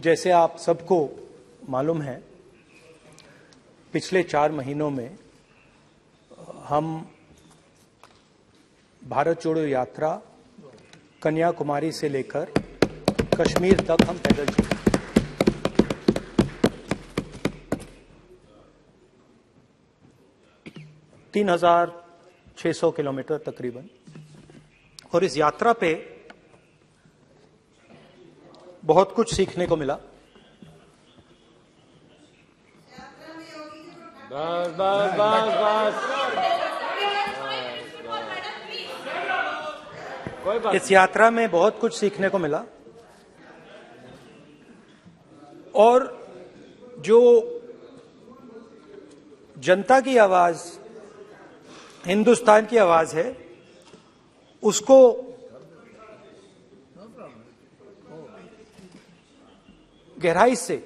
जैसे आप सबको मालूम है, पिछले 4 महीनों में हम भारत जोड़ो यात्रा कन्याकुमारी से लेकर कश्मीर तक हम पैदल चले। तीन 3,600 किलोमीटर तकरीबन। और इस यात्रा पे बहुत कुछ सीखने को मिला। बस बस बस बस कोई बात। इस यात्रा में बहुत कुछ सीखने को मिला और जो जनता की आवाज, हिंदुस्तान की आवाज है, उसको गहराई से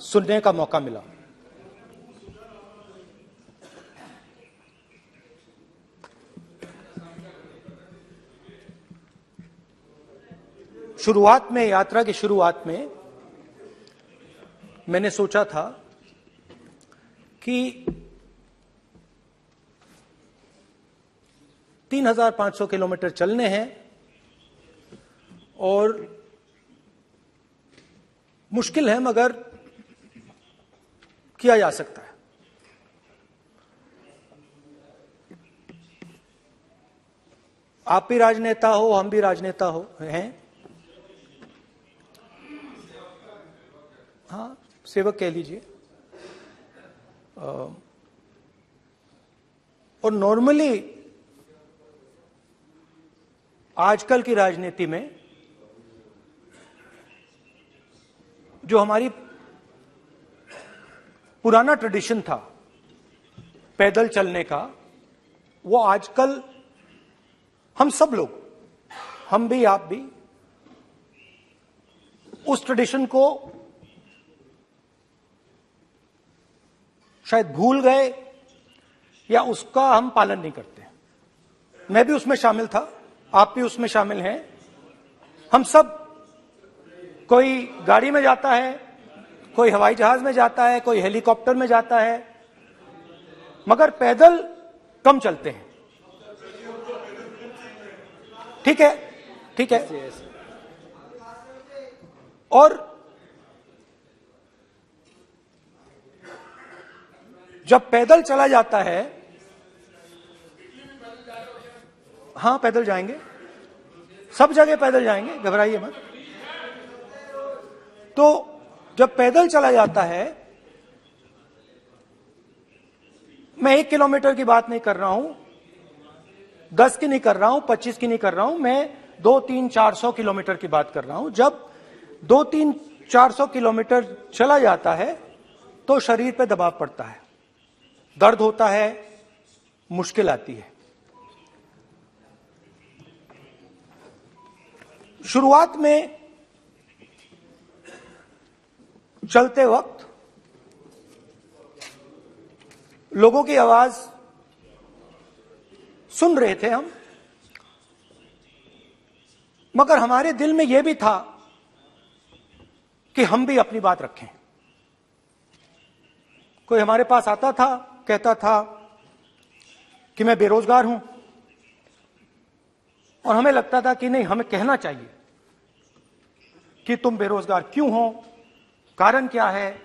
सुनने का मौका मिला। शुरुआत में, यात्रा की शुरुआत में मैंने सोचा था कि 3,500 किलोमीटर चलने हैं और मुश्किल है मगर किया जा सकता है। आप भी राजनेता हो, हम भी राजनेता हो हैं, हाँ, सेवक कह लीजिए। और नॉर्मली आजकल की राजनीति में जो हमारी पुराना ट्रेडिशन था पैदल चलने का, वो आजकल हम सब लोग, हम भी आप भी, उस ट्रेडिशन को शायद भूल गए या उसका हम पालन नहीं करते। मैं भी उसमें शामिल था, आप भी उसमें शामिल हैं। हम सब, कोई गाड़ी में जाता है, कोई हवाई जहाज में जाता है, कोई हेलीकॉप्टर में जाता है, मगर पैदल कम चलते हैं। ठीक है, ठीक है। और जब पैदल चला जाता है, हाँ पैदल जाएंगे, सब जगह पैदल जाएंगे, घबराइए मत। तो जब पैदल चला जाता है, मैं 1 किलोमीटर की बात नहीं कर रहा हूं, 10 की नहीं कर रहा हूं, 25 की नहीं कर रहा हूं, मैं 200-300-400 किलोमीटर की बात कर रहा हूं। जब 200-300-400 किलोमीटर चला जाता है तो शरीर पे दबाव पड़ता है, दर्द होता है, मुश्किल आती है। शुरुआत में चलते वक्त लोगों की आवाज सुन रहे थे हम, मगर हमारे दिल में यह भी था कि हम भी अपनी बात रखें। कोई हमारे पास आता था, कहता था कि मैं बेरोजगार हूं, और हमें लगता था कि नहीं, हमें कहना चाहिए कि तुम बेरोजगार क्यों हो, कारण क्या है।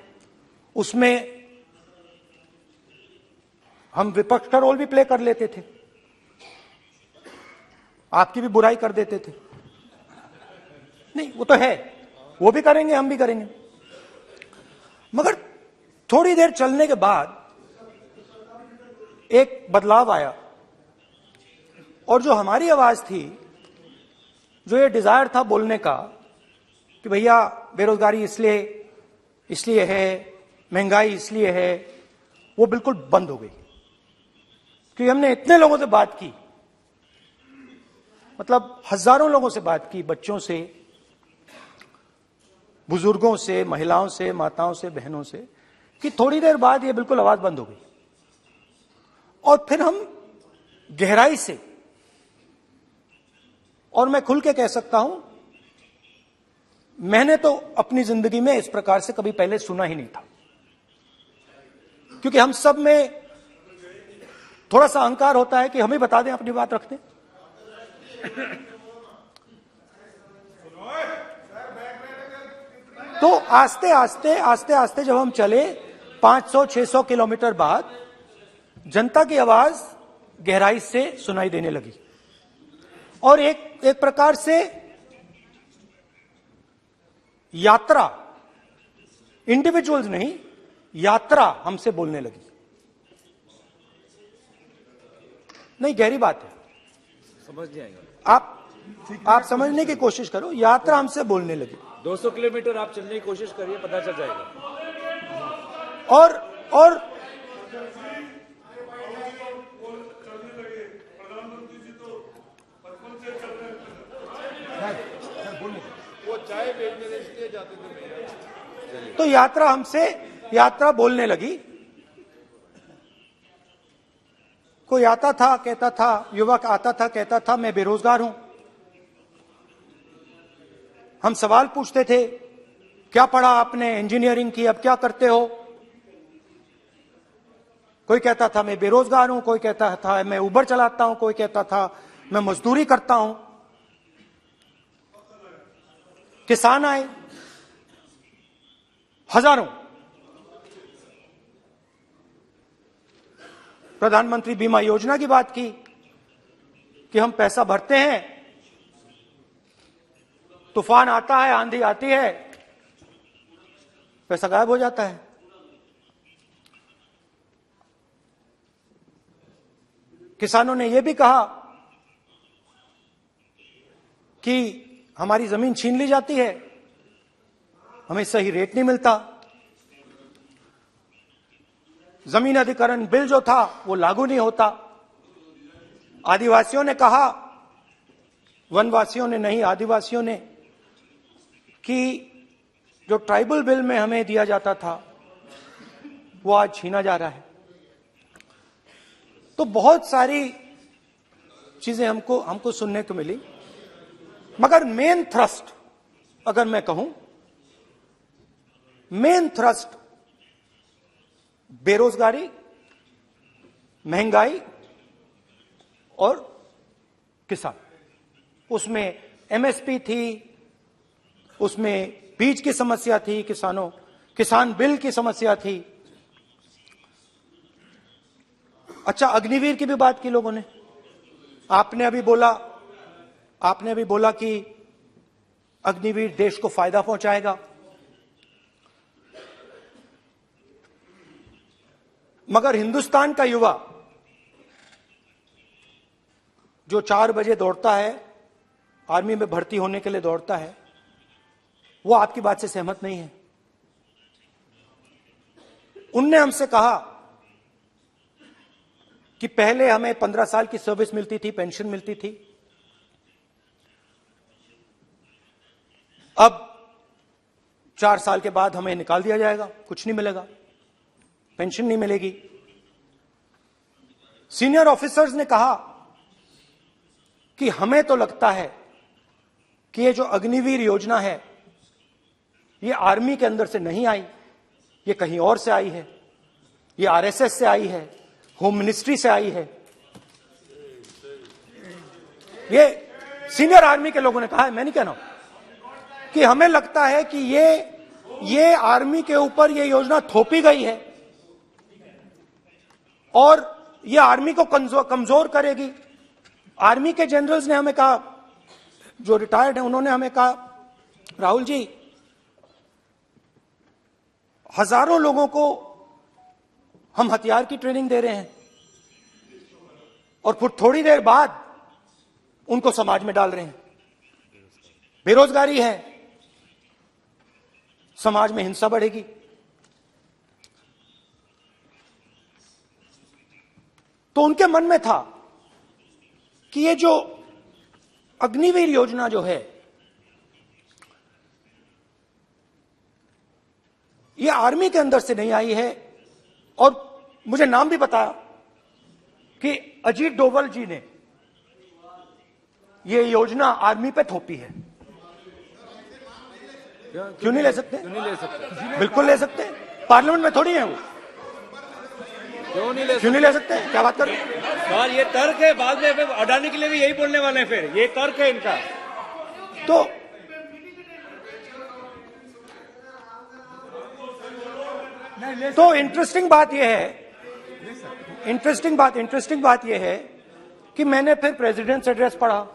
उसमें हम विपक्ष का रोल भी प्ले कर लेते थे, आपकी भी बुराई कर देते थे। नहीं, वो तो है, वो भी करेंगे, हम भी करेंगे। मगर थोड़ी देर चलने के बाद एक बदलाव आया, और जो हमारी आवाज थी, जो ये डिजायर था बोलने का कि भैया बेरोजगारी इसलिए है, महंगाई इसलिए है, वो बिल्कुल बंद हो गई। क्योंकि हमने इतने लोगों से बात की, मतलब हजारों लोगों से बात की, बच्चों से, बुजुर्गों से, महिलाओं से, माताओं से, बहनों से, कि थोड़ी देर बाद ये बिल्कुल आवाज बंद हो गई। और फिर हम गहराई से, और मैं खुल के कह सकता हूं मैंने तो अपनी जिंदगी में इस प्रकार से कभी पहले सुना ही नहीं था, क्योंकि हम सब में थोड़ा सा अहंकार होता है कि हम ही बता दें, अपनी बात रख दें। तो आस्ते आस्ते जब हम चले 500-600 किलोमीटर बाद जनता की आवाज गहराई से सुनाई देने लगी और एक प्रकार से यात्रा, इंडिविजुअल्स नहीं, यात्रा हमसे बोलने लगी। नहीं, गहरी बात है, समझ नहीं आएगा। आप समझने की कोशिश करो। यात्रा हमसे बोलने लगी। 200 किलोमीटर आप चलने की कोशिश करिए, पता चल जाएगा। और वो चाय बेचने इसलिए जाते थे। तो यात्रा बोलने लगी। कोई आता था, कहता था, युवक आता था, कहता था मैं बेरोजगार हूं। हम सवाल पूछते थे, क्या पढ़ा आपने? इंजीनियरिंग की, अब क्या करते हो? कोई कहता था मैं बेरोजगार हूं, कोई कहता था मैं उबर चलाता हूं, कोई कहता था मैं मजदूरी करता हूं। किसान आए हजारों। प्रधानमंत्री बीमा योजना की बात की कि हम पैसा भरते हैं, तूफान आता है, आंधी आती है, पैसा गायब हो जाता है। किसानों ने यह भी कहा कि हमारी जमीन छीन ली जाती है, हमें सही रेट नहीं मिलता। जमीन अधिग्रहण बिल जो था वो लागू नहीं होता। आदिवासियों ने कहा, वनवासियों ने नहीं, आदिवासियों ने, कि जो ट्राइबल बिल में हमें दिया जाता था वो आज छीना जा रहा है। तो बहुत सारी चीजें हमको सुनने को मिली, मगर मेन थ्रस्ट, अगर मैं कहूं, मेन थ्रस्ट बेरोजगारी, महंगाई और किसान। उसमें एमएसपी थी, उसमें बीज की समस्या थी, किसान बिल की समस्या थी। अच्छा, अग्निवीर की भी बात की लोगों ने। आपने अभी बोला कि अग्निवीर देश को फायदा पहुंचाएगा, मगर हिंदुस्तान का युवा जो 4 बजे दौड़ता है, आर्मी में भर्ती होने के लिए दौड़ता है, वो आपकी बात से सहमत नहीं है। उनने हमसे कहा कि पहले हमें 15 साल की सर्विस मिलती थी, पेंशन मिलती थी, अब 4 साल के बाद हमें निकाल दिया जाएगा, कुछ नहीं मिलेगा, पेंशन नहीं मिलेगी। सीनियर ऑफिसर्स ने कहा कि हमें तो लगता है कि ये जो अग्निवीर योजना है ये आर्मी के अंदर से नहीं आई, ये कहीं और से आई है, ये आरएसएस से आई है, होम मिनिस्ट्री से आई है। ये सीनियर आर्मी के लोगों ने कहा है, मैं नहीं कह रहा हूं, कि हमें लगता है कि ये आर्मी के ऊपर ये योजना थोपी गई है और ये आर्मी को कमजोर करेगी। आर्मी के जनरल्स ने हमें कहा, जो रिटायर्ड हैं, उन्होंने हमें कहा, राहुल जी, हजारों लोगों को हम हथियार की ट्रेनिंग दे रहे हैं और फिर थोड़ी देर बाद उनको समाज में डाल रहे हैं। बेरोजगारी है, समाज में हिंसा बढ़ेगी। तो उनके मन में था कि ये जो अग्निवीर योजना जो है, ये आर्मी के अंदर से नहीं आई है। और मुझे नाम भी बताया कि अजीत डोभाल जी ने ये योजना आर्मी पे थोपी है। क्यों नहीं ले सकते? क्यों नहीं ले सकते? बिल्कुल ले सकते हैं, पार्लियामेंट में थोड़ी है वो। क्यों नहीं ले क्यों नहीं ले सकते? क्या बात कर रहे हैं? सवाल ये तर्क है, बाद में फिर अडानी के लिए भी यही बोलने वाले हैं, फिर ये तर्क है इनका। तो इंटरेस्टिंग बात यह है, इंटरेस्टिंग बात यह है कि मैंने फिर प्रेसिडेंट्स एड्रेस पढ़ा।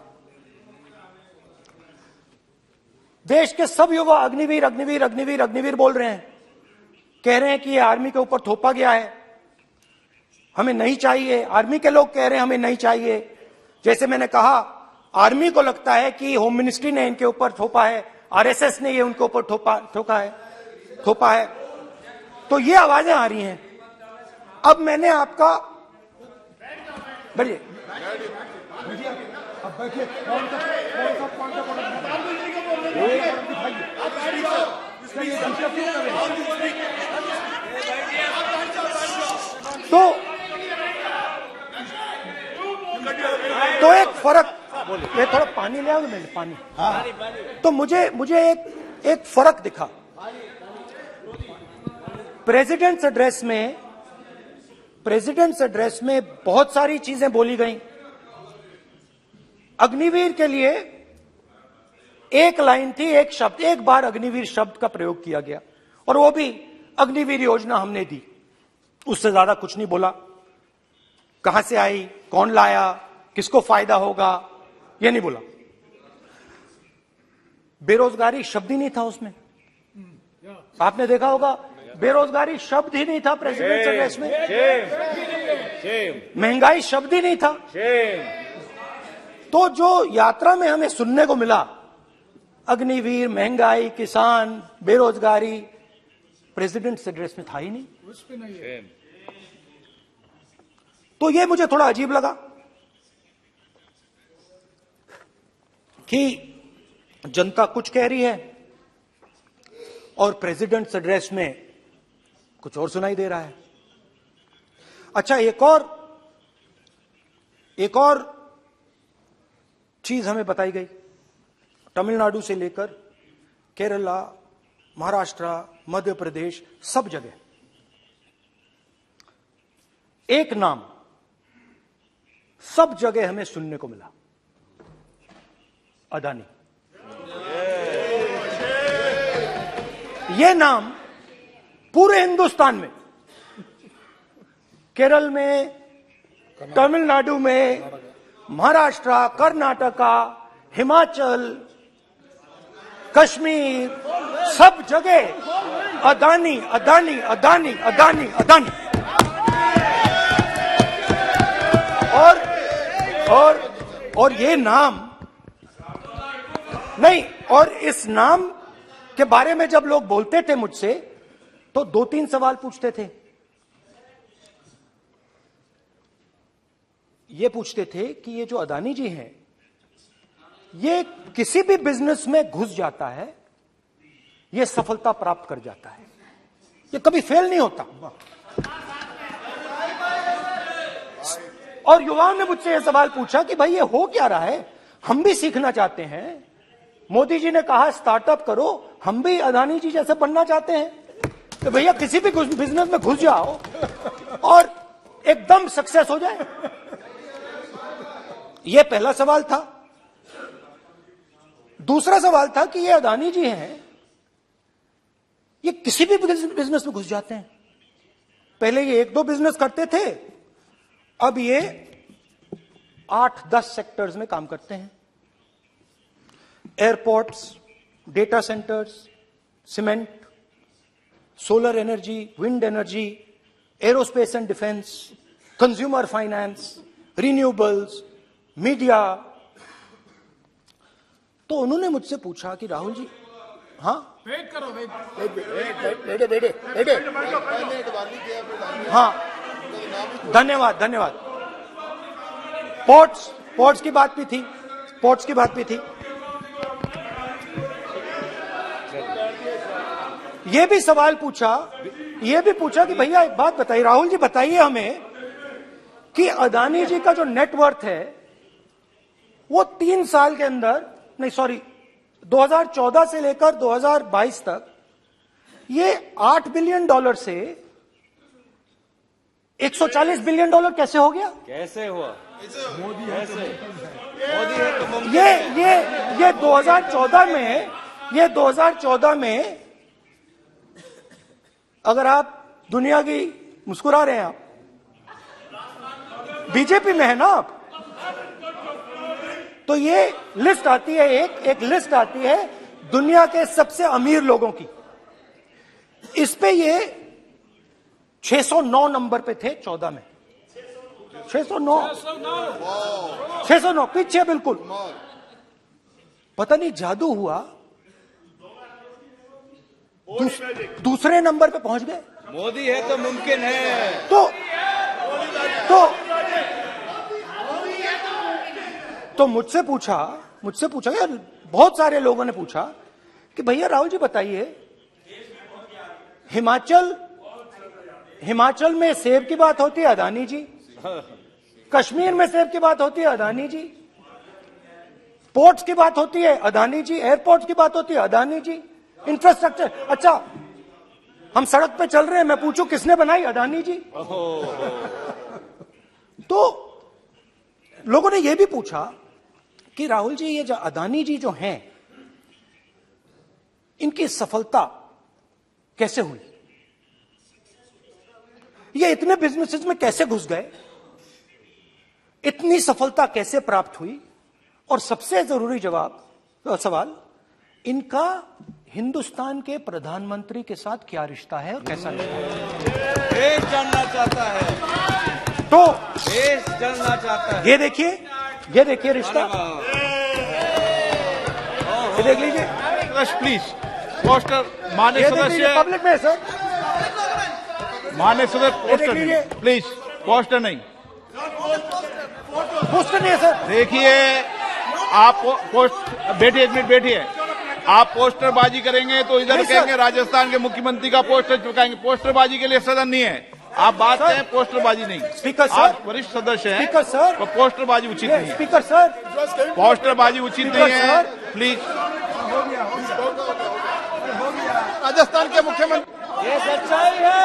देश के सब युवा अग्निवीर अग्निवीर अग्निवीर अग्निवीर बोल रहे हैं, कह रहे हैं कि ये आर्मी के ऊपर थोपा गया है, हमें नहीं चाहिए। आर्मी के लोग कह रहे हैं हमें नहीं चाहिए। जैसे मैंने कहा, आर्मी को लगता है कि होम मिनिस्ट्री ने इनके ऊपर थोपा है, आरएसएस ने ये उनके ऊपर थोपा है। तो ये आवाजें आ रही हैं। अब मैंने आपका बैठिए, अब बैठिए, तो एक फर्क, ये थोड़ा पानी ले आओगे मेरे पानी। तो मुझे एक फर्क दिखा प्रेसिडेंट्स एड्रेस में बहुत सारी चीजें बोली गई। अग्निवीर के लिए एक लाइन थी, एक शब्द, एक बार अग्निवीर शब्द का प्रयोग किया गया, और वो भी अग्निवीर योजना हमने दी, उससे ज्यादा कुछ नहीं बोला। कहां से आई, कौन लाया, किसको फायदा होगा, ये नहीं बोला। बेरोजगारी शब्द ही नहीं था उसमें। आपने देखा होगा, बेरोजगारी शब्द ही नहीं था प्रेसिडेंट एड्रेस में। महंगाई शब्द ही नहीं था। तो जो यात्रा में हमें सुनने को मिला, अग्निवीर, महंगाई, किसान, बेरोजगारी, प्रेसिडेंट एड्रेस में था ही नहीं। तो ये मुझे थोड़ा अजीब लगा कि जनता कुछ कह रही है और प्रेसिडेंट एड्रेस में कुछ और सुनाई दे रहा है। अच्छा, एक और चीज हमें बताई गई। तमिलनाडु से लेकर केरला, महाराष्ट्र, मध्य प्रदेश, सब जगह एक नाम सब जगह हमें सुनने को मिला, अदानी। यह नाम पूरे हिंदुस्तान में, केरल में, तमिलनाडु में, महाराष्ट्र, कर्नाटका, हिमाचल, कश्मीर, सब जगह अदानी अदानी अदानी अदानी अदानी। और ये नाम नहीं, और इस नाम के बारे में जब लोग बोलते थे मुझसे, तो 2-3 सवाल पूछते थे। ये पूछते थे कि ये जो अदानी जी हैं, ये किसी भी बिजनेस में घुस जाता है, ये सफलता प्राप्त कर जाता है, ये कभी फेल नहीं होता। और युवाओं ने मुझसे यह सवाल पूछा कि भाई ये हो क्या रहा है, हम भी सीखना चाहते हैं। मोदी जी ने कहा स्टार्टअप करो, हम भी अदानी जी जैसे बनना चाहते हैं। तो भैया किसी भी बिजनेस में घुस जाओ और एकदम सक्सेस हो जाए। यह पहला सवाल था। दूसरा सवाल था कि ये अदानी जी हैं, ये किसी भी बिजनेस में घुस जाते हैं। पहले ये 1-2 बिजनेस करते थे, अब ये 8-10 सेक्टर्स में काम करते हैं। Airports, data centres, cement, solar energy, wind energy, aerospace and defence, consumer finance, renewables, media. तो उन्होंने मुझसे पूछा कि राहुल जी, हाँ वेट करो, बेटे, हाँ, धन्यवाद। पोर्ट्स की बात भी थी। ये भी सवाल पूछा, कि भैया एक बात बताइए, राहुल जी बताइए हमें कि अदानी जी का जो नेटवर्थ है वो 3 साल के अंदर, नहीं सॉरी 2014 से लेकर 2022 तक ये $8 बिलियन से $140 बिलियन कैसे हो गया? कैसे हुआ? मोदी है तो मुमकिन ये 2014 में अगर आप दुनिया की मुस्कुरा रहे हैं, आप बीजेपी में है ना आप, तो ये लिस्ट आती है, एक लिस्ट आती है दुनिया के सबसे अमीर लोगों की। इस पे ये 609 नंबर पे थे 14 में। 609 पीछे बिल्कुल। पता नहीं जादू हुआ, दूसरे नंबर पे पहुंच गए। मोदी है तो मुमकिन है। तो मुझसे पूछा यार, बहुत सारे लोगों ने पूछा कि भैया राहुल जी बताइए, हिमाचल में सेब की बात होती है, अदानी जी। कश्मीर में सेब की बात होती है, अदानी जी। पोर्ट्स की बात होती है, अदानी जी। एयरपोर्ट्स की बात होती है, अदानी जी। इंफ्रास्ट्रक्चर, अच्छा हम सड़क पे चल रहे हैं, मैं पूछूं किसने बनाई? अदानी जी। तो लोगों ने यह भी पूछा कि राहुल जी, ये जो अदानी जी जो हैं, इनकी सफलता कैसे हुई? ये इतने बिजनेसेस में कैसे घुस गए? इतनी सफलता कैसे प्राप्त हुई? और सबसे जरूरी सवाल, इनका हिंदुस्तान के प्रधानमंत्री के साथ क्या रिश्ता है और कैसा रिश्ता है? देश जानना चाहता है, तो देश जानना चाहता है। ये देखिए रिश्ता, ये देख लीजिए। प्लीज पोस्टर माननीय सदस्य, पब्लिक में सर, माननीय सदस्य पोस्टर लीजिए। नहीं, प्लीज पोस्टर नहीं। पोस्टर नहीं है सर। देखिए आप पोस्ट बैठिए, एक मिनट बैठिए। आप पोस्टरबाजी करेंगे तो इधर नहीं, सर। कहेंगे राजस्थान के मुख्यमंत्री का पोस्टर चिपकाएंगे। पोस्टरबाजी के लिए सदन नहीं है। आप बात करें, पोस्टरबाजी नहीं। स्पीकर सर, आप वरिष्ठ सदस्य हैं, स्पीकर सर, तो पोस्टरबाजी उचित नहीं है। स्पीकर सर, पोस्टरबाजी उचित स्पीकर नहीं है, सर। प्लीज। राजस्थान के मुख्यमंत्री, ये सच्चाई है।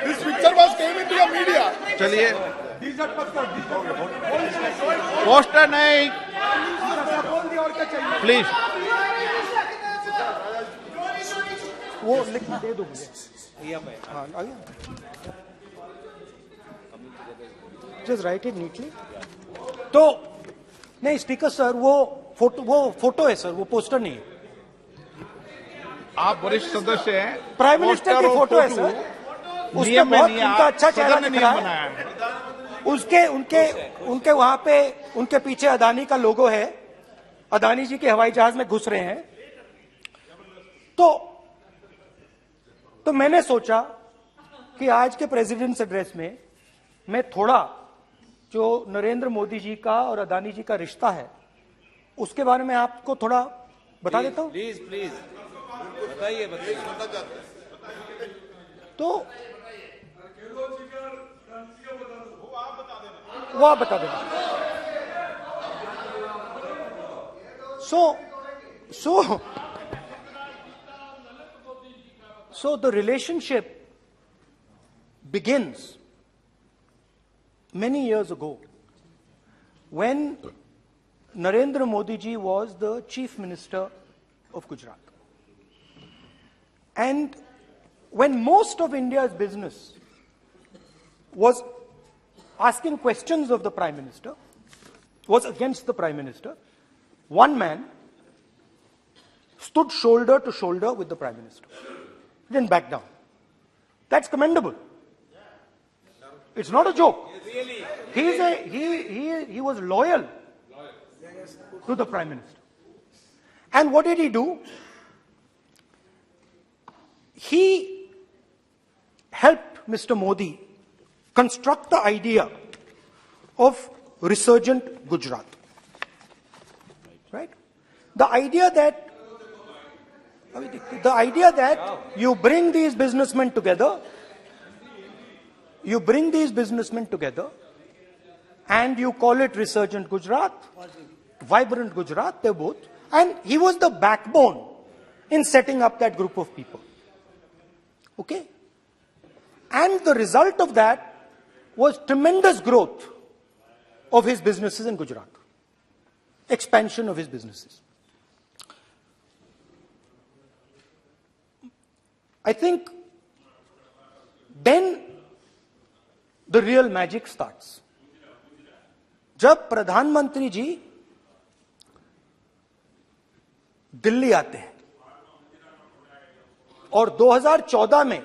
This picture was came into the media. चलिए, पोस्टर नहीं, प्लीज। वो लिख दे दो मुझे। हाँ, आ गया। Just right it neatly. तो नहीं स्पीकर सर, वो फोटो है सर, वो पोस्टर नहीं है। आप वरिष्ठ सदस्य हैं, प्राइम मिनिस्टर की फोटो है सर, उसमें नियम में बहुत नहीं है। उनका अच्छा सदन चेहरा ने दिख नियम रहा है। बनाया है। उनके वहां पे उनके पीछे अदानी का लोगो है, अदानी जी के हवाई जहाज में घुस रहे हैं। तो मैंने सोचा कि आज के प्रेसिडेंट्स एड्रेस में मैं थोड़ा जो नरेंद्र मोदी जी का और अदानी जी का रिश्ता है उसके बारे में आपको थोड़ा बता देता हूं। प्लीज बताइए। तो वो आप बता देना। So the relationship begins many years ago when Narendra Modi ji was the Chief Minister of Gujarat. And when most of India's business was asking questions of the Prime Minister, was against the Prime Minister, one man stood shoulder to shoulder with the Prime Minister. He didn't back down. That's commendable. It's not a joke. He was loyal to the Prime Minister. And what did he do? He helped Mr. Modi construct the idea of resurgent Gujarat. Right? The idea that you bring these businessmen together, and you call it resurgent Gujarat, vibrant Gujarat, they both, and he was the backbone in setting up that group of people. Okay? And the result of that was tremendous growth of his businesses in Gujarat, expansion of his businesses. I think then the real magic starts. जब प्रधानमंत्री जी दिल्ली आते हैं और 2014 में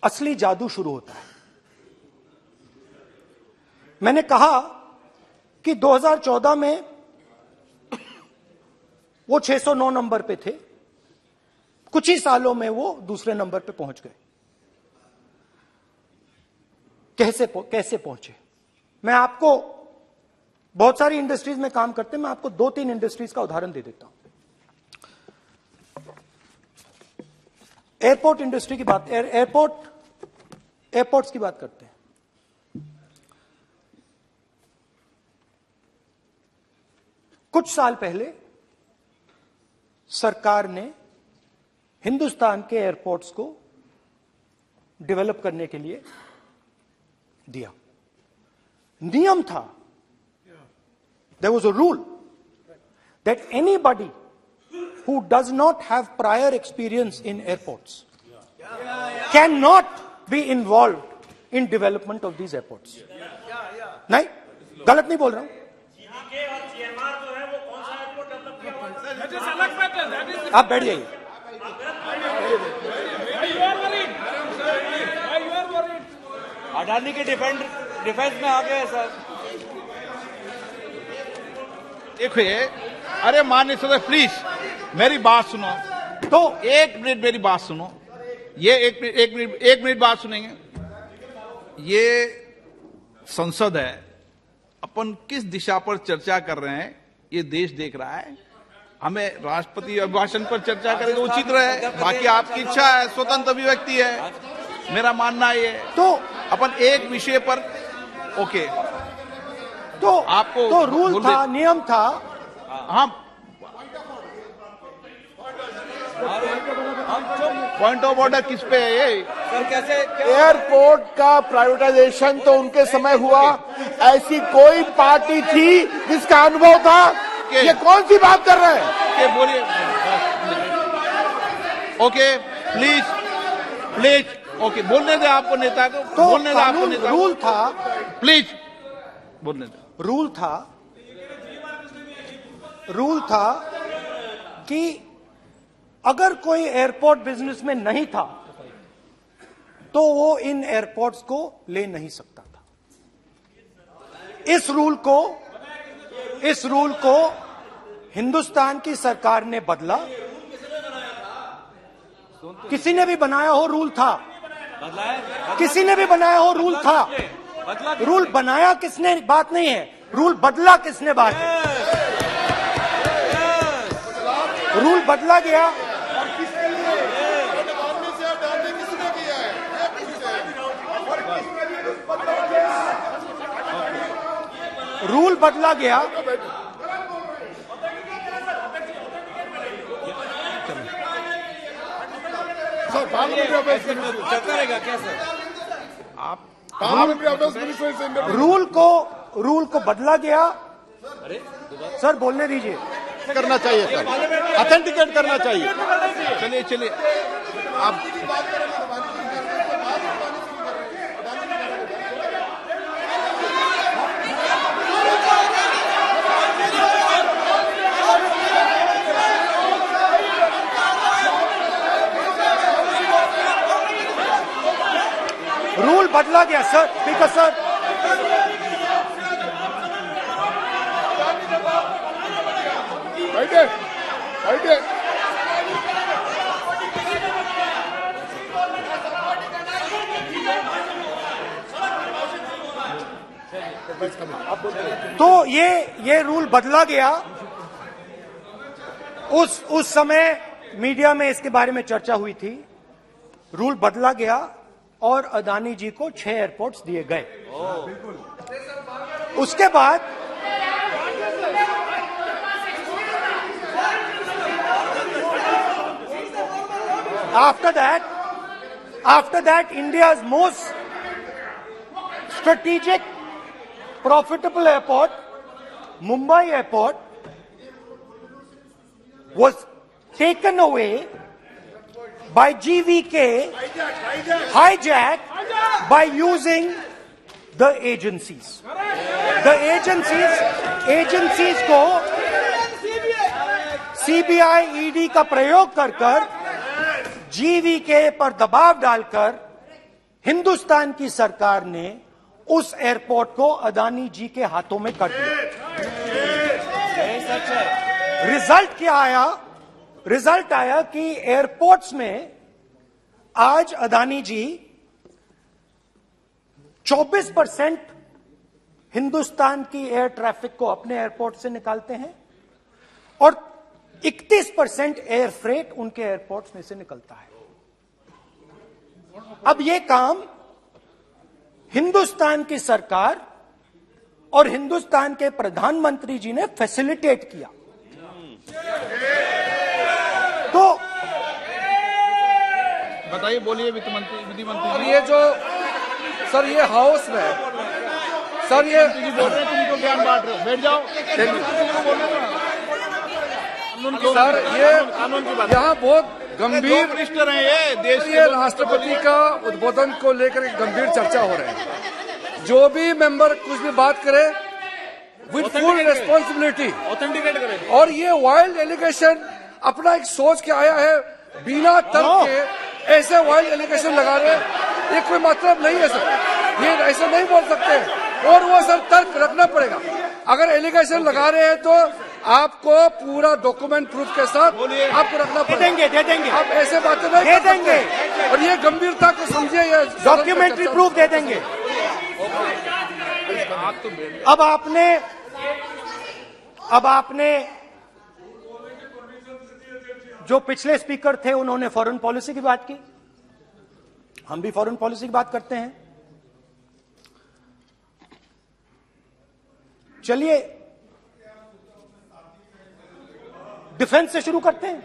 असली जादू शुरू होता है। मैंने कहा कि 2014 में वो 609 नंबर पे थे, कुछ ही सालों में वो दूसरे नंबर पे पहुंच गए। कैसे पहुंचे? मैं आपको, बहुत सारी इंडस्ट्रीज में काम करते हैं, मैं आपको 2-3 इंडस्ट्रीज का उदाहरण दे देता हूं। एयरपोर्ट इंडस्ट्री की बात, एयरपोर्ट्स की बात करते हैं। कुछ साल पहले सरकार ने हिंदुस्तान के एयरपोर्ट्स को डेवलप करने के लिए दिया। नियम था, there was a rule that anybody who does not have prior experience in airports cannot be involved in development of these airports. नहीं, गलत नहीं बोल रहा हूं। आप बैठ जाइए। अडानी के डिफेंस में आ गए सर। देखिए, अरे माननीय सदस्य प्लीज मेरी बात सुनो। तो 1 मिनट मेरी बात सुनो। ये एक मिनट बात सुनेंगे। ये संसद है, अपन किस दिशा पर चर्चा कर रहे हैं ये देश देख रहा है। हमें राष्ट्रपति अभिभाषण पर चर्चा करेंगे उचित रहे, बाकी आपकी इच्छा है, स्वतंत्र अभिव्यक्ति है। मेरा मानना ये है तो अपन एक विषय पर ओके तो आपको तो रूल था, नियम था। हाँ, पॉइंट ऑफ ऑर्डर किस पे है ये? सर कैसे एयरपोर्ट का प्राइवेटाइजेशन तो उनके समय हुआ, ऐसी कोई पार्टी थी जिसका अनुभव था? ये कौन सी बात कर रहे हैं? के बोलिए। ओके प्लीज प्लीज ओके, बोलने दे आपको नेता को, तो बोलने दे आपको नेता को। रूल था, प्लीज बोलने दे। रूल था कि अगर कोई एयरपोर्ट बिजनेस में नहीं था तो वो इन एयरपोर्ट्स को ले नहीं सकता था। इस रूल को हिंदुस्तान की सरकार ने बदला। किसी ने भी बनाया हो, रूल था। किसी ने भी बनाया हो, रूल था। रूल बनाया किसने बात नहीं है, रूल बदला किसने बात है। रूल बदला गया। रूल बदला गया। चलता रहेगा क्या सर? रूल को बदला गया। सर बोलने दीजिए। करना चाहिए सर, ऑथेंटिकेट करना चाहिए। चलिए आप रूल बदला गया सर, स्पीकर सर। बैठे बैठे। तो ये रूल बदला गया। उस समय मीडिया में इसके बारे में चर्चा हुई थी। रूल बदला गया और अदानी जी को 6 एयरपोर्ट्स दिए गए। उसके बाद after that, India's most strategic, profitable airport, Mumbai Airport, was taken away by GVK, hijacked by using the agencies. The agencies को CBI, ED का प्रयोग कर GVK पर दबाव डालकर हिंदुस्तान की सरकार ने उस एयरपोर्ट को अदानी जी के हाथों में कर दिया। रिजल्ट क्या आया? रिजल्ट आया कि एयरपोर्ट्स में आज अदानी जी 24% हिंदुस्तान की एयर ट्रैफिक को अपने एयरपोर्ट से निकालते हैं और 31% एयर फ्रेट उनके एयरपोर्ट्स में से निकलता है। अब यह काम हिंदुस्तान की सरकार और हिंदुस्तान के प्रधानमंत्री जी ने फैसिलिटेट किया। तो बताइए, बोलिए विधि मंत्री। और ये जो सर ये हाउस में सर ये बोल रहे हैं, तुम तो ज्ञान बांट रहे हो, बैठ जाओ। सर ये यहाँ बहुत गंभीर मिनिस्टर हैं ये देश ये राष्ट्रपति का उद्बोधन को लेकर एक गंभीर चर्चा हो रही है। जो भी मेंबर कुछ भी बात करे विद फुल रिस्पॉन्सिबिलिटी ऑथेंटिकेट करें। और ये वाइल्ड एलिगेशन अपना एक सोच के आया है, बिना तर्क के ऐसे वाइल्ड एलिगेशन लगा रहे, ये कोई मतलब नहीं है सर, ये ऐसे नहीं बोल सकते और वो सर तर्क रखना पड़ेगा। अगर एलिगेशन लगा रहे हैं तो आपको पूरा डॉक्यूमेंट प्रूफ के साथ आपको रखना पड़ेगा। दे देंगे आप ऐसे बातें नहीं दे कर सकते। देंगे और ये गंभीरता को समझिए, ये डॉक्यूमेंट्री प्रूफ दे देंगे। अब आपने जो पिछले स्पीकर थे उन्होंने फॉरेन पॉलिसी की बात की, हम भी फॉरेन पॉलिसी की बात करते हैं। चलिए डिफेंस से शुरू करते हैं।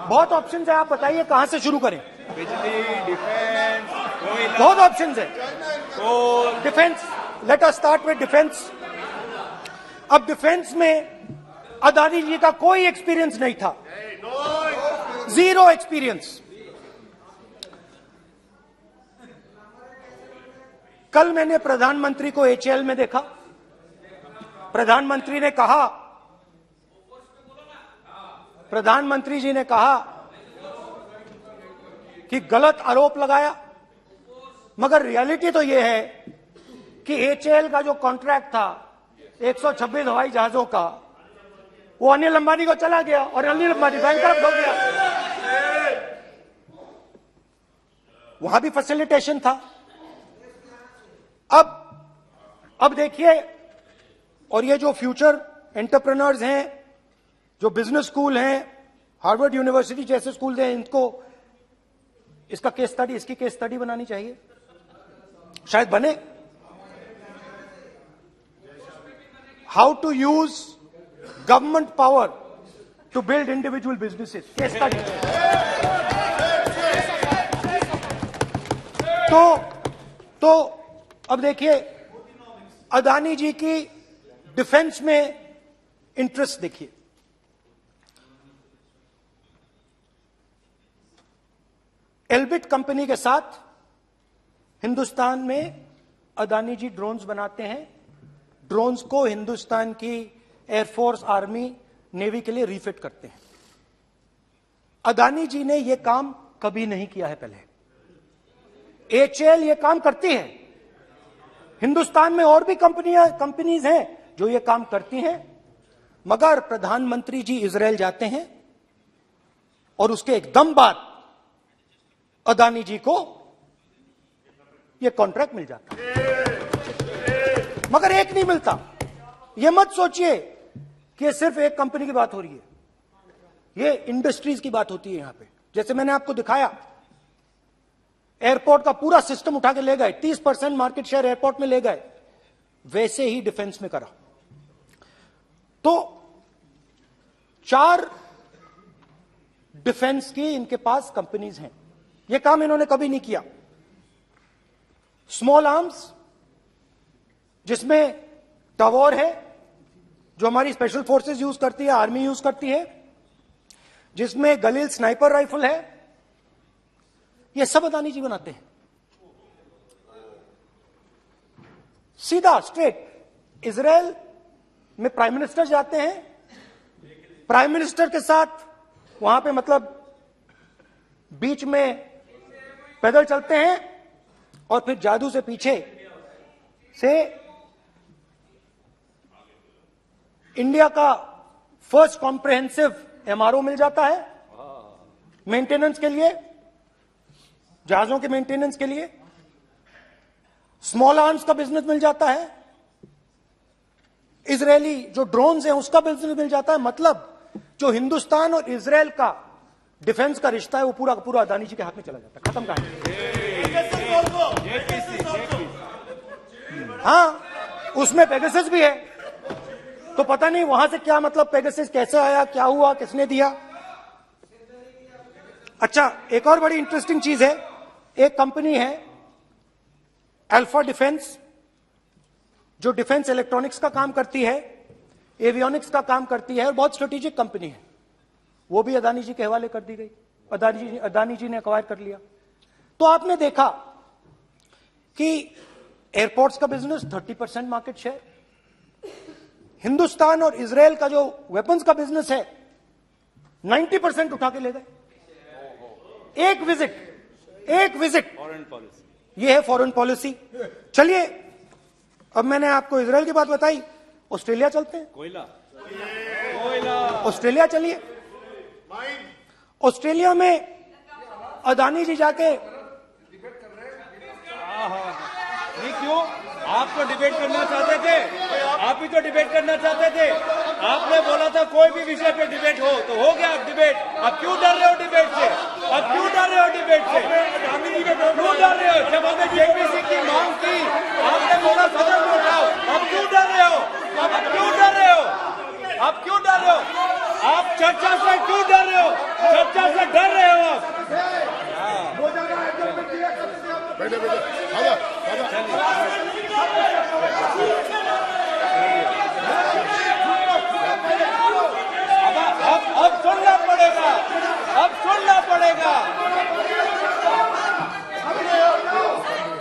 बहुत ऑप्शंस है, आप बताइए कहां से शुरू करें। बिजली, डिफेंस, कोयला, बहुत ऑप्शंस है। Defence, let us start with defence. अब डिफेंस में अदानी जी का कोई एक्सपीरियंस नहीं था, जीरो एक्सपीरियंस। कल मैंने प्रधानमंत्री को HAL में देखा। प्रधानमंत्री जी ने कहा कि गलत आरोप लगाया, मगर रियलिटी तो यह है कि HAL का जो कॉन्ट्रैक्ट था 126 हवाई जहाजों का, वो अनिल अंबानी को चला गया और अनिल अंबानी बैंकरप्ट हो गया। वहां भी फैसिलिटेशन था। अब देखिए, और ये जो फ्यूचर एंटरप्रेन्योर्स हैं, जो बिजनेस स्कूल हैं, हार्वर्ड यूनिवर्सिटी जैसे स्कूल हैं, इनको इसका केस स्टडी, इसकी केस स्टडी बनानी चाहिए, शायद बने। How to use government power to build individual businesses, case study. तो अब देखिए, अदानी जी की डिफेंस में इंटरेस्ट देखिए। एल्बिट कंपनी के साथ हिंदुस्तान में अदानी जी ड्रोन्स बनाते हैं। ड्रोन्स को हिंदुस्तान की एयरफोर्स, आर्मी, नेवी के लिए रीफिट करते हैं। अदानी जी ने यह काम कभी नहीं किया है पहले। HAL यह काम करती है। हिंदुस्तान में और भी कंपनीज हैं जो ये काम करती हैं, मगर प्रधानमंत्री जी इजराइल जाते हैं और उसके एकदम बाद अदानी जी को ये कॉन्ट्रैक्ट मिल जाता है, मगर एक नहीं मिलता। ये मत सोचिए कि ये सिर्फ एक कंपनी की बात हो रही है, ये इंडस्ट्रीज की बात होती है यहां पे। जैसे मैंने आपको दिखाया, एयरपोर्ट का पूरा सिस्टम उठा के ले गए, 30% मार्केट शेयर एयरपोर्ट में ले गए, वैसे ही डिफेंस में करा। तो 4 डिफेंस की इनके पास कंपनीज हैं। ये काम इन्होंने कभी नहीं किया। स्मॉल आर्म्स, जिसमें टवॉर है जो हमारी स्पेशल फोर्सेस यूज करती है, आर्मी यूज करती है, जिसमें गलील स्नाइपर राइफल है, ये सब अदानी जी बनाते हैं। सीधा स्ट्रेट इजराइल में प्राइम मिनिस्टर जाते हैं, प्राइम मिनिस्टर के साथ वहां पे मतलब बीच में पैदल चलते हैं और फिर जादू से पीछे से इंडिया का फर्स्ट कॉम्प्रिहेंसिव एमआरओ मिल जाता है मेंटेनेंस के लिए, जहाजों के मेंटेनेंस के लिए। स्मॉल आर्म्स का बिजनेस मिल जाता है, इजरायली जो ड्रोन्स हैं उसका बिजनेस मिल जाता है। मतलब जो हिंदुस्तान और इजराइल का डिफेंस का रिश्ता है वो पूरा का पूरा अदानी जी के हाथ में चला जाता है। खत्म कहानी। हाँ, उसमें पेगासस भी है, तो पता नहीं वहां से क्या मतलब पेगासस कैसे आया, क्या हुआ, किसने दिया। अच्छा, एक और बड़ी इंटरेस्टिंग चीज है, एक कंपनी है अल्फा डिफेंस, जो डिफेंस इलेक्ट्रॉनिक्स का काम करती है, एवियोनिक्स का काम करती है, और बहुत स्ट्रेटेजिक कंपनी है। वो भी अदानी जी के हवाले कर दी गई, अदानी जी ने एक्वायर कर लिया। तो आपने देखा कि एयरपोर्ट्स का बिजनेस 30% मार्केट शेयर, हिंदुस्तान और इजराइल का जो वेपन्स का बिजनेस है 90% उठा के ले गए। एक विजिट फॉरेन पॉलिसी, ये है फॉरेन पॉलिसी। चलिए, अब मैंने आपको इजराइल की बात बताई, ऑस्ट्रेलिया चलते हैं। कोयला ऑस्ट्रेलिया चलिए। ऑस्ट्रेलिया में अदानी जी जाके, नहीं क्यों, आप तो डिबेट करना चाहते थे, आप ही तो डिबेट करना चाहते थे। आपने बोला था कोई भी विषय पे डिबेट हो तो हो गया अब डिबेट। अब क्यों डर रहे हो डिबेट से? अब क्यों डर रहे हो डिबेट से? क्यों डर रहे हो? जब हमने जेपीसी की मांग की आपने बोला सदन में उठाओ, अब क्यों डर रहे हो? अब क्यों डर रहे हो? अब क्यों डर रहे हो? आप चर्चा से क्यों डर रहे हो? चर्चा से डर रहे हो आप? अब सुनना पड़ेगा, अब सुनना पड़ेगा,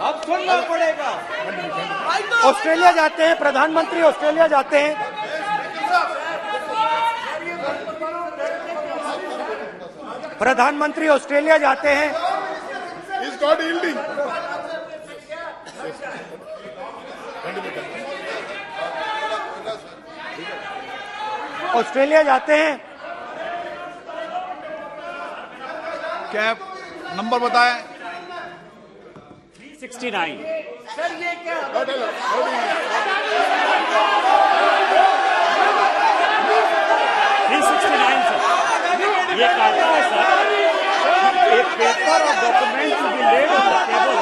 अब सुनना पड़ेगा। ऑस्ट्रेलिया जाते हैं, प्रधानमंत्री ऑस्ट्रेलिया जाते हैं। प्रधानमंत्री ऑस्ट्रेलिया जाते हैं। ऑस्ट्रेलिया जाते हैं। कैब नंबर बताएं। 69। सर ये क्या 369 सर, ये कहता है सर, एक paper or document to be laid on the table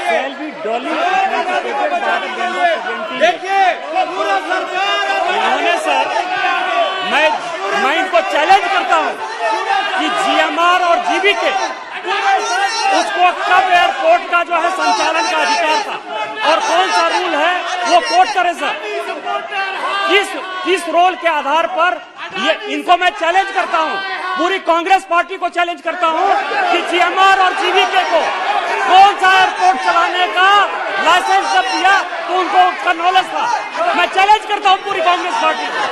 shall be duly authenticated by the member presenting. देखिए पूरा सरकार इन्होंने सर, मैं इनको चैलेंज करता हूं कि जीएमआर और जीबीके उसको कब एयरपोर्ट का जो है संचालन का अधिकार था और कौन सा रूल है वो कोट करे सर। किस रोल के आधार पर ये इनको मैं चैलेंज करता हूं, पूरी कांग्रेस पार्टी को चैलेंज करता हूं कि जीएमआर और जीबीके को कौन सा एयरपोर्ट चलाने का लाइसेंस जब दिया तो उनको उसका नॉलेज था। मैं चैलेंज करता हूं पूरी कांग्रेस पार्टी को।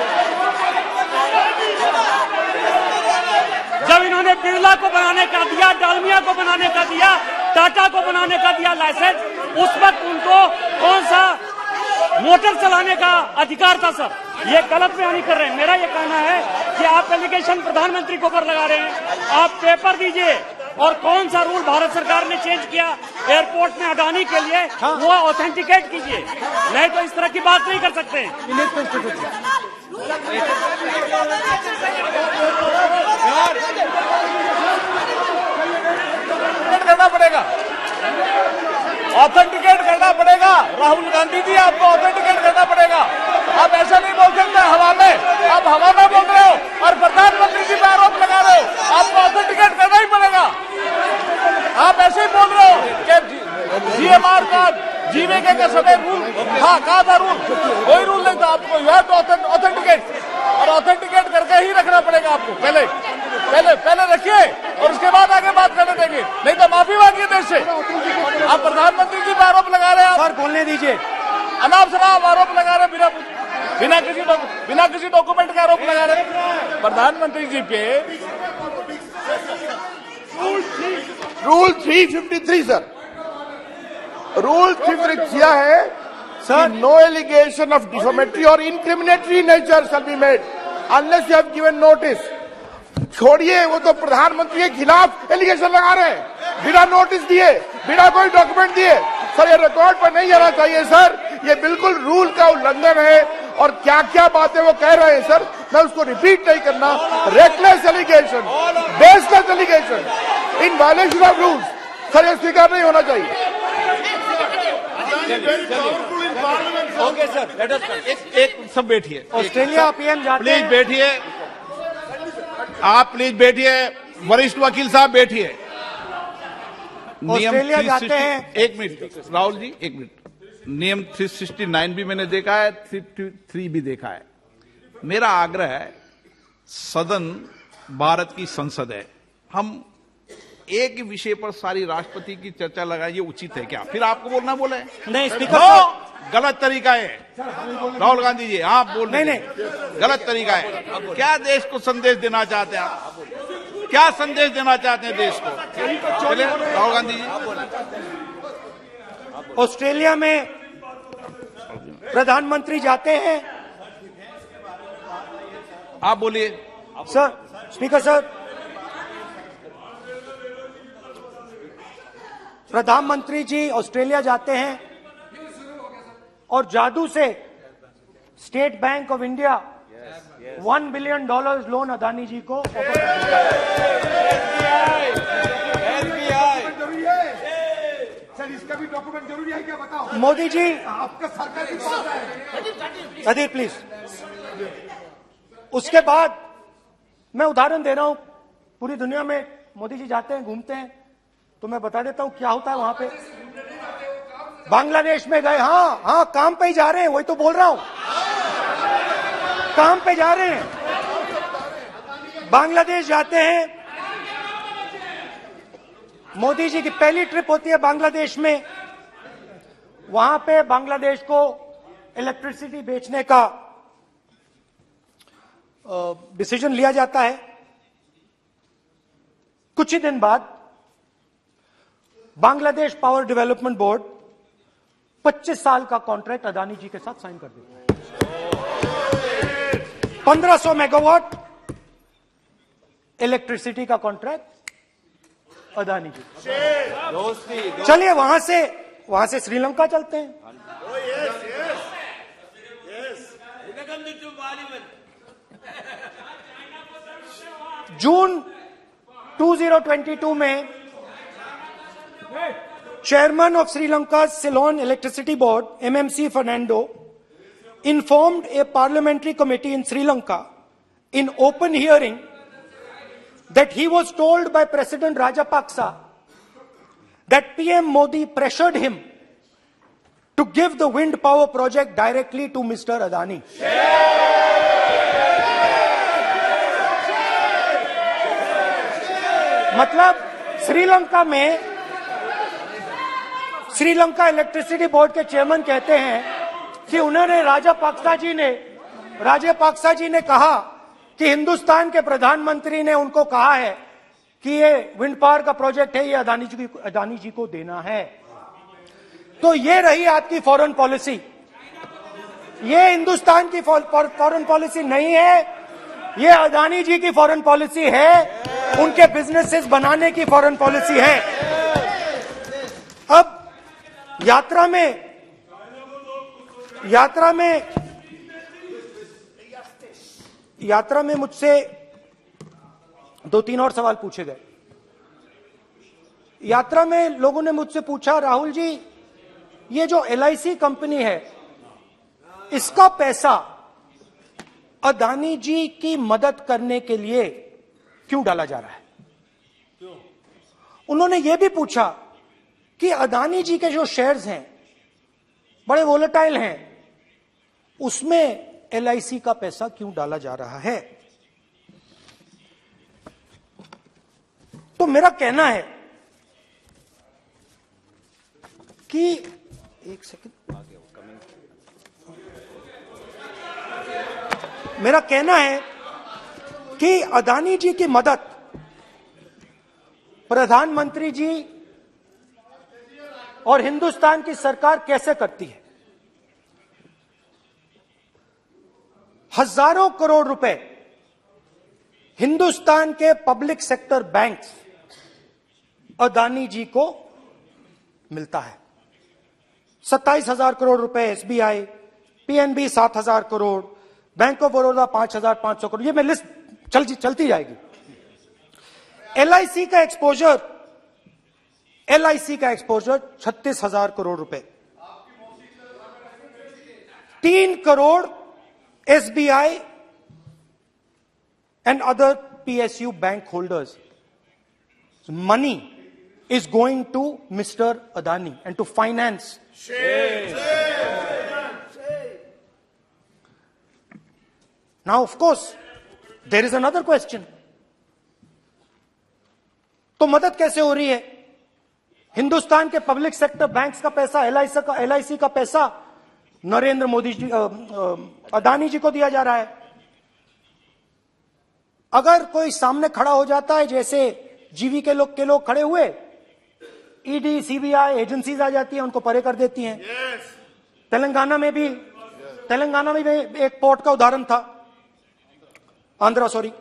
जब इन्होंने बिरला को बनाने का दिया, डालमिया को बनाने का दिया, टाटा को बनाने का दिया लाइसेंस, उस वक्त उनको कौन सा मोटर चलाने का अधिकार था सर? ये गलत बयानी कर रहे हैं। मेरा ये कहना है कि आप एलिगेशन प्रधानमंत्री को ऊपर लगा रहे हैं, आप पेपर दीजिए और कौन सा रूल भारत सरकार ने चेंज किया एयरपोर्ट में अडानी के लिए वो ऑथेंटिकेट कीजिए, नहीं तो इस तरह की बात नहीं कर सकते हैं। करना पड़ेगा, ऑथेंटिकेट करना पड़ेगा। राहुल गांधी जी आपको ऑथेंटिकेट करना पड़ेगा। आप ऐसा नहीं बोल सकते हवा में, आप हवा में बोल रहे हो और प्रधानमंत्री जी पे आरोप लगा रहे हो। आपको जीवीके के समय रूल हाँ कहा था रूल, कोई रूल नहीं था। आपको यू हैव टू ऑथेंटिकेट, और ऑथेंटिकेट करके ही रखना पड़ेगा आपको। पहले रखिए और उसके बाद आगे बात करने देंगे, नहीं तो माफी मांगिए देश से। आप प्रधानमंत्री जी पर आरोप लगा रहे हैं, सर बोलने दीजिए। अनाप शनाप आरोप लगा रहे हैं, बिना किसी डॉक्यूमेंट का आरोप लगा रहे हैं प्रधानमंत्री जी पे। रूल 353 सर, रूल 353 किया है sir, no allegation of defamatory और incriminatory nature shall be made unless you have given notice. छोड़िए, वो तो प्रधानमंत्री के खिलाफ एलिगेशन लगा रहे हैं बिना नोटिस दिए, बिना कोई डॉक्यूमेंट दिए। सर ये रिकॉर्ड पर नहीं आना चाहिए सर, ये बिल्कुल रूल का उल्लंघन है। और क्या क्या बातें वो कह रहे हैं सर, मैं उसको रिपीट नहीं करना। Reckless allegation, baseless allegation, in violation of rules, sir ये स्वीकार नहीं होना चाहिए। ओके सर, लेट अस एक सब बैठिए, ऑस्ट्रेलिया पीएम जाते प्लीज हैं। बैठिए, आप प्लीज बैठिए, वरिष्ठ वकील साहब बैठिए। ऑस्ट्रेलिया जाते हैं। एक मिनट राहुल जी, एक मिनट। नियम 369 भी मैंने देखा है, 333 भी देखा है। मेरा आग्रह है, सदन भारत की संसद है, हम एक ही विषय पर सारी राष्ट्रपति की चर्चा लगाए, ये उचित है क्या? फिर आपको बोलना बोले नहीं स्पीकर गलत तरीका है राहुल गांधी जी, आप बोल नहीं, गलत तरीका है। क्या देश को संदेश देना चाहते हैं आप? क्या संदेश देना चाहते हैं देश को? चलिए राहुल गांधी जी। ऑस्ट्रेलिया में प्रधानमंत्री जाते हैं। आप बोलिए सर, स्पीकर सर, प्रधानमंत्री जी ऑस्ट्रेलिया जाते हैं और जादू से State Bank of India $1 billion loan Adani ji को ऑफर कर दिया। सर इसका भी डॉक्यूमेंट जरूरी है क्या, बताओ? मोदी जी, आपका सरकार की पास है। अधीर प्लीज। उसके बाद मैं उदाहरण दे रहा हूं, पूरी दुनिया में मोदी जी जाते हैं, घूमते हैं, तो मैं बता देता हूं क्या होता है वहां पे। बांग्लादेश में गए, हाँ काम पे ही जा रहे हैं, वही तो बोल रहा हूं, काम पे जा रहे हैं। बांग्लादेश जाते हैं, मोदी जी की पहली ट्रिप होती है बांग्लादेश में। वहां पे बांग्लादेश को इलेक्ट्रिसिटी बेचने का डिसीजन लिया जाता है। कुछ ही दिन बाद बांग्लादेश पावर डेवलपमेंट बोर्ड 25 साल का कॉन्ट्रैक्ट अदानी जी के साथ साइन कर देता है। 1500 मेगावाट इलेक्ट्रिसिटी का कॉन्ट्रैक्ट अदानी जी। चलिए वहां से श्रीलंका चलते हैं। जून 2022 में Chairman of Sri Lanka's Ceylon Electricity Board, MMC Fernando, informed a parliamentary committee in Sri Lanka in open hearing that he was told by President Rajapaksa that PM Modi pressured him to give the wind power project directly to Mr. Adani. मतलब Sri Lanka electricity board के chairman कहते हैं कि उन्होंने राजापाक्सा जी ने कहा कि हिंदुस्तान के प्रधानमंत्री ने उनको कहा है कि ये विंड पावर का प्रोजेक्ट है, ये अदानी जी को देना है। तो ये रही आपकी फॉरेन पॉलिसी। ये हिंदुस्तान की फॉरेन पॉलिसी नहीं है, ये अदानी जी की फॉरेन पॉलिसी है, उनके बिजनेसेस बनाने की फॉरेन पॉलिसी है। अब यात्रा में मुझसे 2-3 और सवाल पूछे गए। यात्रा में लोगों ने मुझसे पूछा, राहुल जी ये जो LIC कंपनी है इसका पैसा अदानी जी की मदद करने के लिए क्यों डाला जा रहा है? उन्होंने यह भी पूछा कि अदानी जी के जो शेयर्स हैं बड़े वोलेटाइल हैं, उसमें एलआईसी का पैसा क्यों डाला जा रहा है? तो मेरा कहना है कि एक सेकंड, मेरा कहना है कि अदानी जी की मदद प्रधानमंत्री जी और हिंदुस्तान की सरकार कैसे करती है? हजारों करोड़ रुपए हिंदुस्तान के public sector banks Adani ji को मिलता है। 27,000 करोड़ रुपए SBI, PNB 7,000 crore, bank of Baroda 5,500 crore, ये मैं लिस्ट चलती जाएगी। एलआईसी का एक्सपोजर 36,000 करोड़ रुपए, 3 crore SBI and other PSU bank holders money is going to Mr. Adani and to finance. Now, of course, there is another question. तो मदद कैसे हो रही है? हिंदुस्तान के पब्लिक सेक्टर बैंक्स का पैसा, एलआईसी का पैसा नरेंद्र मोदी जी, अदानी जी को दिया जा रहा है। अगर कोई सामने खड़ा हो जाता है, जैसे जीवी के लोग खड़े हुए, ईडी, सीबीआई एजेंसीज आ जाती है, उनको परे कर देती हैं। तेलंगाना में भी एक पोर्ट का उदाहरण था, आंध्रा, सॉरी।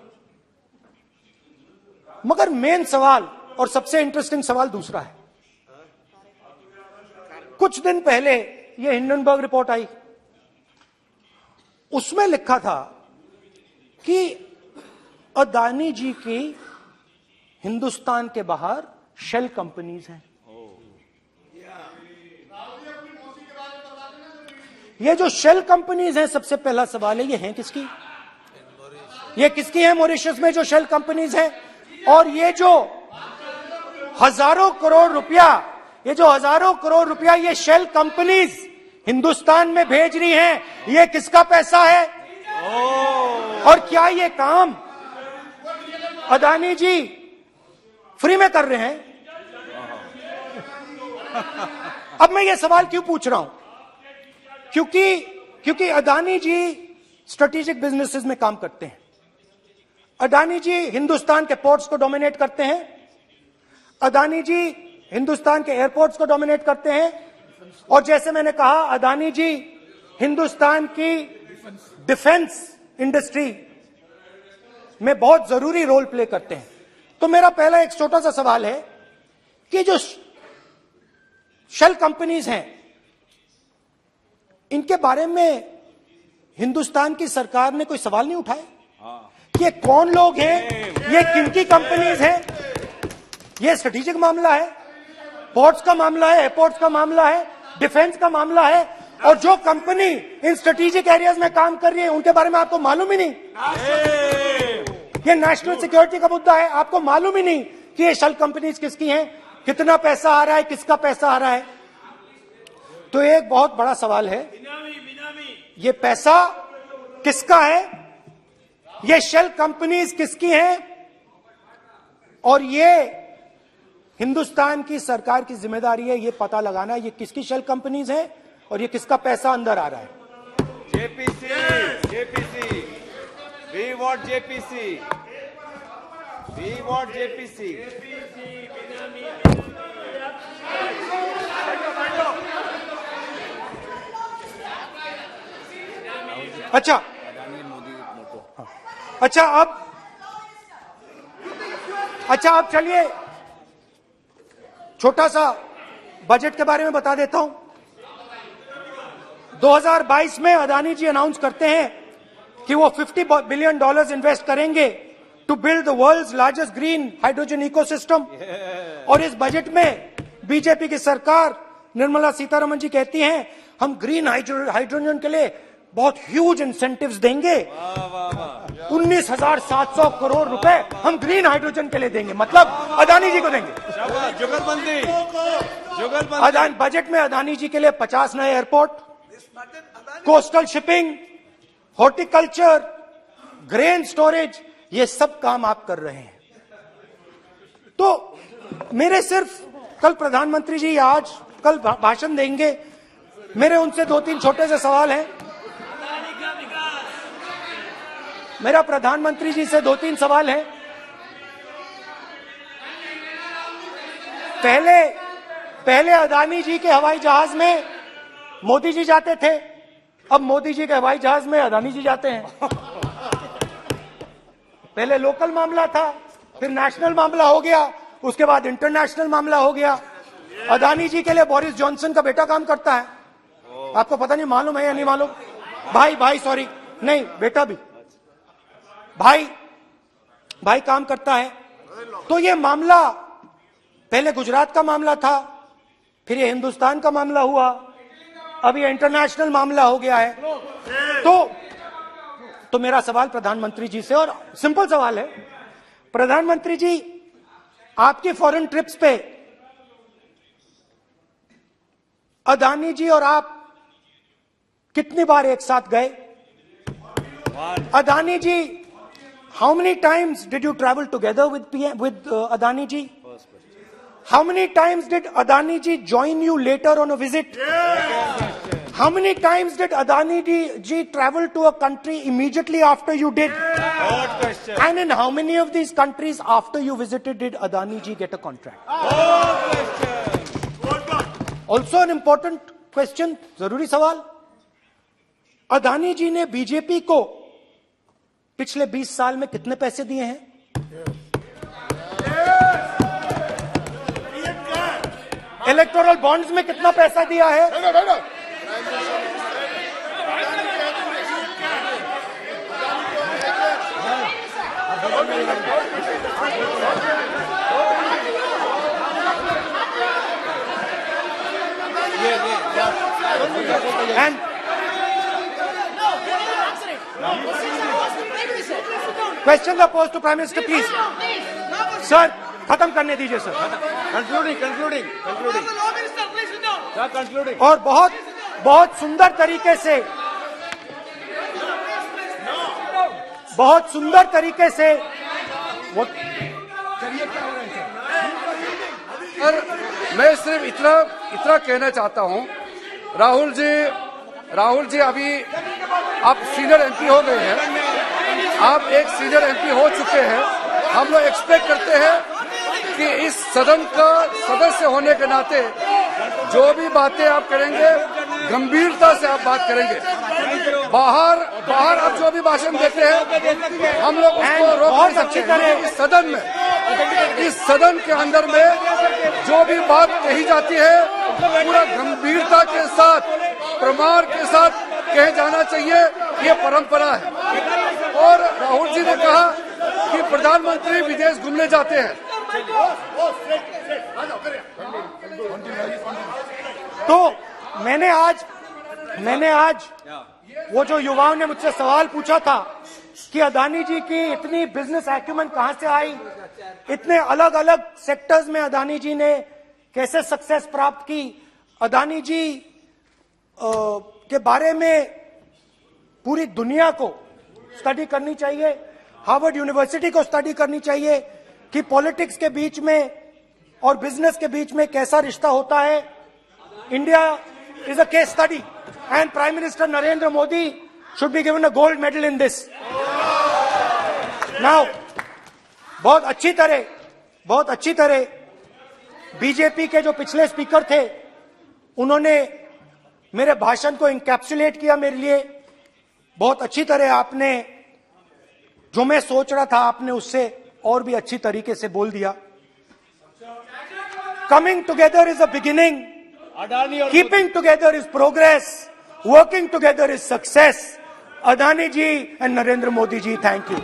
मगर मेन सवाल और सबसे इंटरेस्टिंग सवाल दूसरा है। कुछ दिन पहले ये हिंडनबर्ग रिपोर्ट आई, उसमें लिखा था कि अदानी जी की हिंदुस्तान के बाहर शेल कंपनीज हैं। ये जो शेल कंपनीज हैं, सबसे पहला सवाल है, ये हैं किसकी? ये किसकी है मॉरिशस में जो शेल कंपनीज हैं? और ये जो हजारों करोड़ रुपया ये शेल कंपनीज हिंदुस्तान में भेज रही हैं, ये किसका पैसा है? और क्या ये काम अदानी जी फ्री में कर रहे हैं? अब मैं ये सवाल क्यों पूछ रहा हूं? क्योंकि अदानी जी स्ट्रेटेजिक बिजनेसेस में काम करते हैं। अदानी जी हिंदुस्तान के पोर्ट्स को डोमिनेट करते हैं। अदानी जी हिंदुस्तान के एयरपोर्ट्स को डोमिनेट करते हैं। और जैसे मैंने कहा, अदानी जी हिंदुस्तान की डिफेंस इंडस्ट्री में बहुत जरूरी रोल प्ले करते हैं। तो मेरा पहला एक छोटा सा सवाल है कि जो शेल कंपनीज हैं, इनके बारे में हिंदुस्तान की सरकार ने कोई सवाल नहीं उठाए कि ये कौन लोग हैं, ये किनकी कंपनीज हैं? ये स्ट्रेटेजिक मामला है, पोर्ट्स का मामला है, एयरपोर्ट्स का मामला है, डिफेंस का मामला है, और जो कंपनी इन स्ट्रेटेजिक एरियाज में काम कर रही है उनके बारे में आपको मालूम ही नहीं। ये नेशनल सिक्योरिटी का मुद्दा है, आपको मालूम ही नहीं कि ये शेल कंपनीज किसकी हैं, कितना पैसा आ रहा है, किसका पैसा आ रहा है। तो एक बहुत बड़ा सवाल है, ये पैसा किसका है, ये शेल कंपनीज किसकी हैं, और ये हिंदुस्तान की सरकार की जिम्मेदारी है ये पता लगाना ये किसकी शेल कंपनीज हैं और ये किसका पैसा अंदर आ रहा है। JPC, we want JPC. We want JPC. अच्छा अब चलिए छोटा सा बजट के बारे में बता देता हूं। 2022 में अदानी जी अनाउंस करते हैं कि वो $50 बिलियन इन्वेस्ट करेंगे to build the world's largest green hydrogen ecosystem. और इस बजट में बीजेपी की सरकार निर्मला सीतारमण जी कहती हैं हम ग्रीन हाइड्रोजन के लिए बहुत ह्यूज इंसेंटिव्स देंगे। 19,700 करोड़ रुपए हम ग्रीन हाइड्रोजन के लिए देंगे, मतलब अदानी जी को देंगे। शाबाश, जुगलबंदी, जुगलबंदी। अदानी बजट में अदानी जी के लिए 50 नए airport, coastal shipping, horticulture, grain storage, ये सब काम आप कर रहे हैं। तो मेरे सिर्फ कल प्रधानमंत्री जी आज कल भाषण देंगे, मेरे उनसे 2-3 छोटे से सवाल हैं। मेरा प्रधानमंत्री जी से 2-3 सवाल हैं। पहले अदानी जी के हवाई जहाज में मोदी जी जाते थे, अब मोदी जी के हवाई जहाज में अदानी जी जाते हैं। पहले लोकल मामला था, फिर नेशनल मामला हो गया, उसके बाद इंटरनेशनल मामला हो गया। अदानी जी के लिए बोरिस जॉनसन का बेटा काम करता है, आपको पता नहीं मालूम है या नहीं मालूम? भाई सॉरी, नहीं बेटा भी, भाई काम करता है। तो ये मामला पहले गुजरात का मामला था, फिर ये हिंदुस्तान का मामला हुआ, अब ये इंटरनेशनल मामला हो गया है। तो मेरा सवाल प्रधानमंत्री जी से, और सिंपल सवाल है, प्रधानमंत्री जी आपकी फॉरेन ट्रिप्स पे अदानी जी और आप कितनी बार एक साथ गए? Adani ji, how many times did you travel together with Adani ji? How many times did Adani ji join you later on a visit? How many times did Adani ji travel to a country immediately after you did? Good question. And in how many of these countries after you visited did Adani ji get a contract? Good question. Also an important question, जरूरी सवाल, अदानी जी ने BJP को पिछले 20 साल में कितने पैसे दिए हैं? इलेक्टोरल बॉन्ड्स में कितना पैसा दिया है? And questions are posed to Prime Minister, please. Sir, खत्म करने दीजिए सर। Concluding. Sir, concluding. और बहुत सुंदर तरीके से, वो और मैं सिर्फ इतना कहना चाहता हूं, राहुल जी अभी आप सीनियर एमपी हो गए हैं, आप एक सीनियर एमपी हो चुके हैं। हम लोग एक्सपेक्ट करते हैं कि इस सदन का सदस्य होने के नाते जो भी बातें आप करेंगे गंभीरता से आप बात करेंगे। बाहर आप जो भी भाषण देते हैं हम लोग उसको रोक नहीं सकते हैं। इस सदन के अंदर में जो भी बात कही जाती है पूरा गंभीरता के साथ, प्रमाण के साथ कहे जाना चाहिए, ये परंपरा है। और राहुल जी ने कहा कि प्रधानमंत्री विदेश घूमने जाते हैं, तो मैंने आज वो जो युवाओं ने मुझसे सवाल पूछा था कि अदानी जी की इतनी बिजनेस एक्यूमेन कहां से आई, इतने अलग अलग सेक्टर्स में अदानी जी ने कैसे सक्सेस प्राप्त की, अदानी जी के बारे में पूरी दुनिया को स्टडी करनी चाहिए, हार्वर्ड यूनिवर्सिटी को स्टडी करनी चाहिए कि पॉलिटिक्स के बीच में और बिजनेस के बीच में कैसा रिश्ता होता है। India is a case study and prime minister Narendra Modi should be given a gold medal in this. Now बहुत अच्छी तरह बीजेपी के जो पिछले स्पीकर थे उन्होंने मेरे भाषण को इंकैप्सुलेट किया मेरे लिए बहुत अच्छी तरह। आपने जो मैं सोच रहा था आपने उससे और भी अच्छी तरीके से बोल दिया। Coming together is a beginning, keeping together is progress, working together is success. Adani ji and Narendra Modi ji, thank you.